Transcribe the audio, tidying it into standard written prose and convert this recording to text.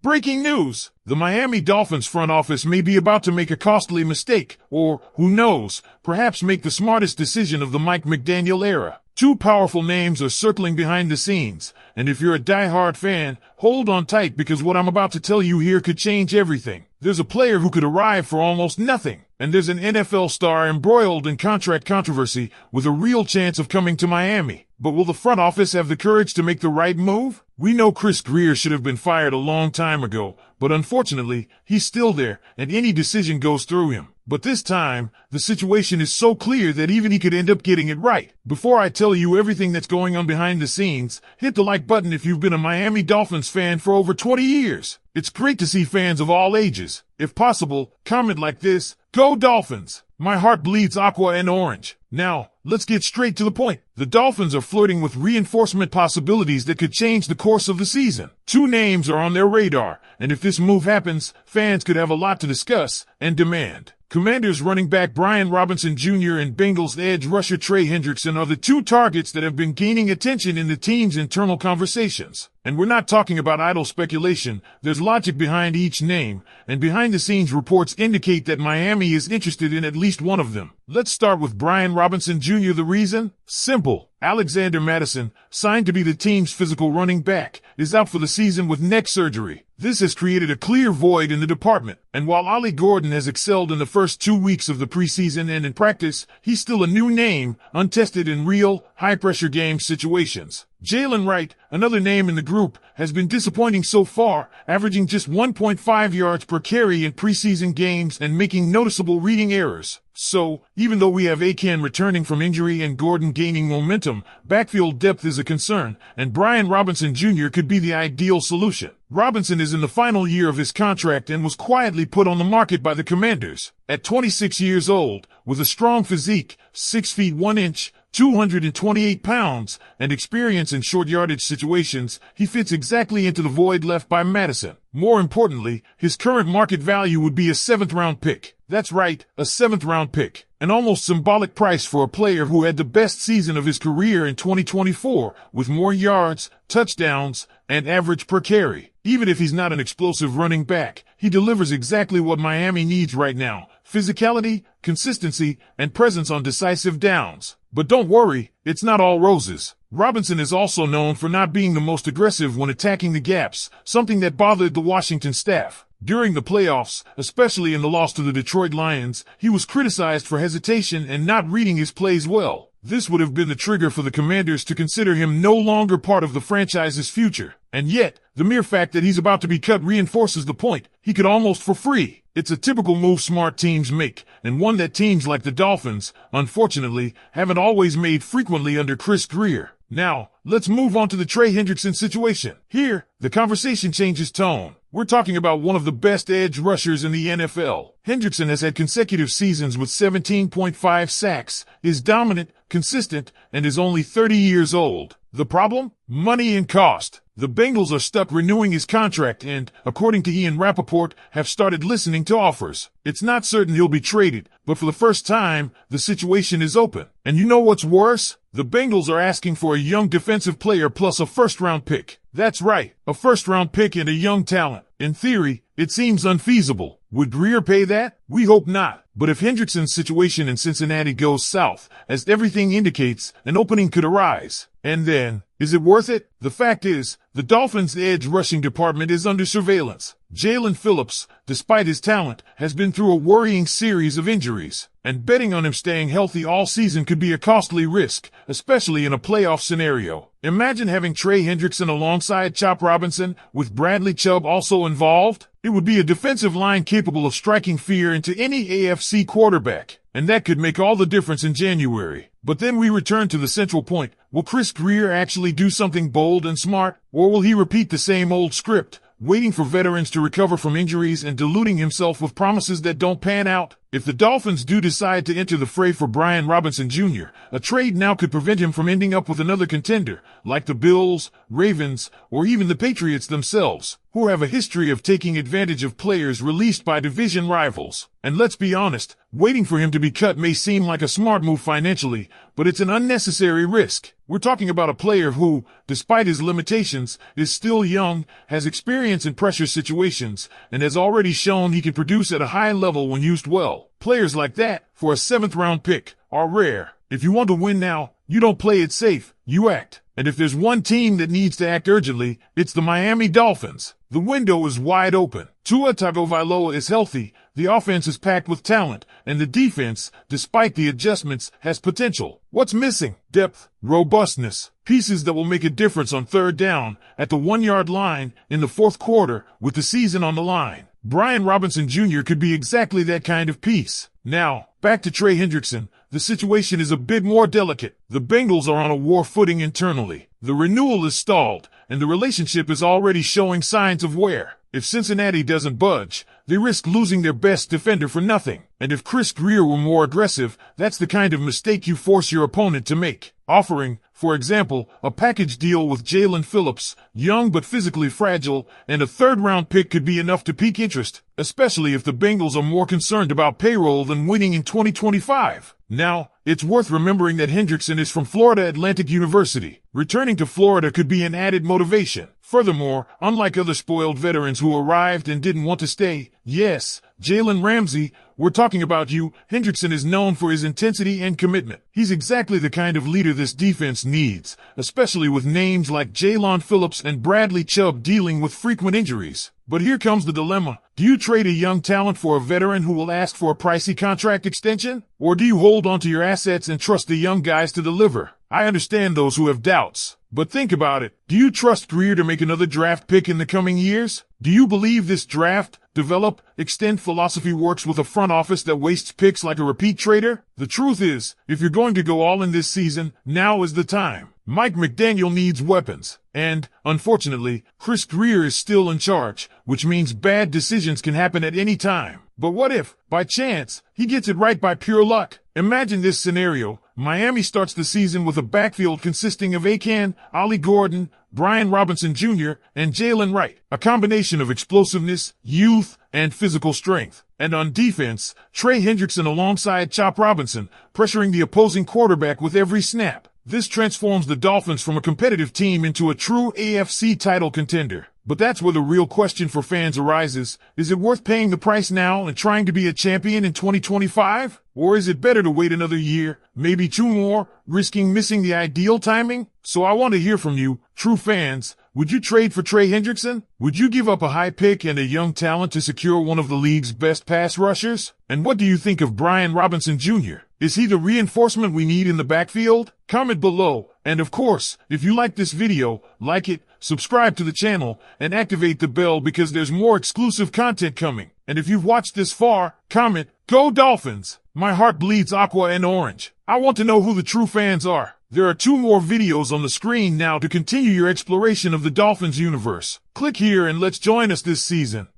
Breaking news! The Miami Dolphins front office may be about to make a costly mistake, or, who knows, perhaps make the smartest decision of the Mike McDaniel era. Two powerful names are circling behind the scenes, and if you're a die-hard fan, hold on tight because what I'm about to tell you here could change everything. There's a player who could arrive for almost nothing, and there's an NFL star embroiled in contract controversy with a real chance of coming to Miami. But will the front office have the courage to make the right move? We know Chris Grier should have been fired a long time ago, but unfortunately, he's still there, and any decision goes through him. But this time, the situation is so clear that even he could end up getting it right. Before I tell you everything that's going on behind the scenes, hit the like button if you've been a Miami Dolphins fan for over 20 years. It's great to see fans of all ages. If possible, comment like this: "Go Dolphins! My heart bleeds aqua and orange." Now, let's get straight to the point. The Dolphins are flirting with reinforcement possibilities that could change the course of the season. Two names are on their radar, and if this move happens, fans could have a lot to discuss and demand. Commanders running back Brian Robinson Jr. and Bengals edge rusher Trey Hendrickson are the two targets that have been gaining attention in the team's internal conversations. And we're not talking about idle speculation. There's logic behind each name, and behind-the-scenes reports indicate that Miami is interested in at least one of them. Let's start with Brian Robinson Jr. The reason? Simple. Alexander Mattison, signed to be the team's physical running back, is out for the season with neck surgery. This has created a clear void in the department, and while Ollie Gordon has excelled in the first 2 weeks of the preseason and in practice, he's still a new name, untested in real, high-pressure game situations. Jalen Wright, another name in the group, has been disappointing so far, averaging just 1.5 yards per carry in preseason games and making noticeable reading errors. So, even though we have Aken returning from injury and Gordon gaining momentum, backfield depth is a concern, and Brian Robinson Jr. could be the ideal solution. Robinson is in the final year of his contract and was quietly put on the market by the Commanders. At 26 years old, with a strong physique, 6 feet 1 inch, 228 pounds, and experience in short yardage situations, he fits exactly into the void left by Madison. More importantly, his current market value would be a 7th-round pick. That's right, a 7th-round pick. An almost symbolic price for a player who had the best season of his career in 2024, with more yards, touchdowns, and average per carry. Even if he's not an explosive running back, he delivers exactly what Miami needs right now: physicality, consistency, and presence on decisive downs. But don't worry, it's not all roses. Robinson is also known for not being the most aggressive when attacking the gaps, something that bothered the Washington staff. During the playoffs, especially in the loss to the Detroit Lions, he was criticized for hesitation and not reading his plays well. This would have been the trigger for the Commanders to consider him no longer part of the franchise's future. And yet, the mere fact that he's about to be cut reinforces the point. He could almost for free. It's a typical move smart teams make, and one that teams like the Dolphins, unfortunately, haven't always made frequently under Chris Grier. Now, let's move on to the Trey Hendrickson situation. Here, the conversation changes tone. We're talking about one of the best edge rushers in the NFL. Hendrickson has had consecutive seasons with 17.5 sacks, is dominant, consistent, and is only 30 years old. The problem? Money and cost. The Bengals are stuck renewing his contract and, according to Ian Rappaport, have started listening to offers. It's not certain he'll be traded, but for the first time, the situation is open. And you know what's worse? The Bengals are asking for a young defensive player plus a 1st-round pick. That's right, a 1st-round pick and a young talent. In theory, it seems unfeasible. Would Grier pay that? We hope not. But if Hendrickson's situation in Cincinnati goes south, as everything indicates, an opening could arise. And then, is it worth it? The fact is, the Dolphins' edge rushing department is under surveillance. Jalen Phillips, despite his talent, has been through a worrying series of injuries, and betting on him staying healthy all season could be a costly risk, especially in a playoff scenario. Imagine having Trey Hendrickson alongside Chop Robinson, with Bradley Chubb also involved. It would be a defensive line capable of striking fear into any AFC quarterback, and that could make all the difference in January. But then we return to the central point. Will Chris Grier actually do something bold and smart, or will he repeat the same old script, waiting for veterans to recover from injuries and deluding himself with promises that don't pan out? If the Dolphins do decide to enter the fray for Brian Robinson Jr., a trade now could prevent him from ending up with another contender, like the Bills, Ravens, or even the Patriots themselves, who have a history of taking advantage of players released by division rivals. And let's be honest, waiting for him to be cut may seem like a smart move financially, but it's an unnecessary risk. We're talking about a player who, despite his limitations, is still young, has experience in pressure situations, and has already shown he can produce at a high level when used well. Players like that, for a 7th-round pick, are rare. If you want to win now, you don't play it safe, you act. And if there's one team that needs to act urgently, it's the Miami Dolphins. The window is wide open. Tua Tagovailoa is healthy, the offense is packed with talent, and the defense, despite the adjustments, has potential. What's missing? Depth, robustness, pieces that will make a difference on 3rd down, at the 1-yard line, in the 4th quarter, with the season on the line. Brian Robinson Jr. could be exactly that kind of piece. Now, back to Trey Hendrickson. The situation is a bit more delicate. The Bengals are on a war footing internally. The renewal is stalled, and the relationship is already showing signs of wear. If Cincinnati doesn't budge, they risk losing their best defender for nothing. And if Chris Grier were more aggressive, that's the kind of mistake you force your opponent to make. Offering, for example, a package deal with Jalen Phillips, young but physically fragile, and a 3rd-round pick could be enough to pique interest, especially if the Bengals are more concerned about payroll than winning in 2025. Now, it's worth remembering that Hendrickson is from Florida Atlantic University. Returning to Florida could be an added motivation. Furthermore, unlike other spoiled veterans who arrived and didn't want to stay, yes, Jalen Ramsey, we're talking about you, Hendrickson is known for his intensity and commitment. He's exactly the kind of leader this defense needs, especially with names like Jalen Phillips and Bradley Chubb dealing with frequent injuries. But here comes the dilemma. Do you trade a young talent for a veteran who will ask for a pricey contract extension? Or do you hold on to your assets and trust the young guys to deliver? I understand those who have doubts. But think about it. Do you trust Grier to make another draft pick in the coming years? Do you believe this draft, develop, extend philosophy works with a front office that wastes picks like a repeat trader? The truth is, if you're going to go all in this season, now is the time. Mike McDaniel needs weapons. And, unfortunately, Chris Grier is still in charge, which means bad decisions can happen at any time. But what if, by chance, he gets it right by pure luck? Imagine this scenario. Miami starts the season with a backfield consisting of Akan, Ollie Gordon, Brian Robinson Jr., and Jalen Wright, a combination of explosiveness, youth, and physical strength. And on defense, Trey Hendrickson alongside Chop Robinson, pressuring the opposing quarterback with every snap. This transforms the Dolphins from a competitive team into a true AFC title contender. But that's where the real question for fans arises. Is it worth paying the price now and trying to be a champion in 2025? Or is it better to wait another year, maybe 2 more, risking missing the ideal timing? So I want to hear from you, true fans. Would you trade for Trey Hendrickson? Would you give up a high pick and a young talent to secure one of the league's best pass rushers? And what do you think of Brian Robinson Jr.? Is he the reinforcement we need in the backfield? Comment below. And of course, if you like this video, like it, subscribe to the channel, and activate the bell because there's more exclusive content coming. And if you've watched this far, comment, "Go Dolphins!" My heart bleeds aqua and orange. I want to know who the true fans are. There are 2 more videos on the screen now to continue your exploration of the Dolphins universe. Click here and let's join us this season.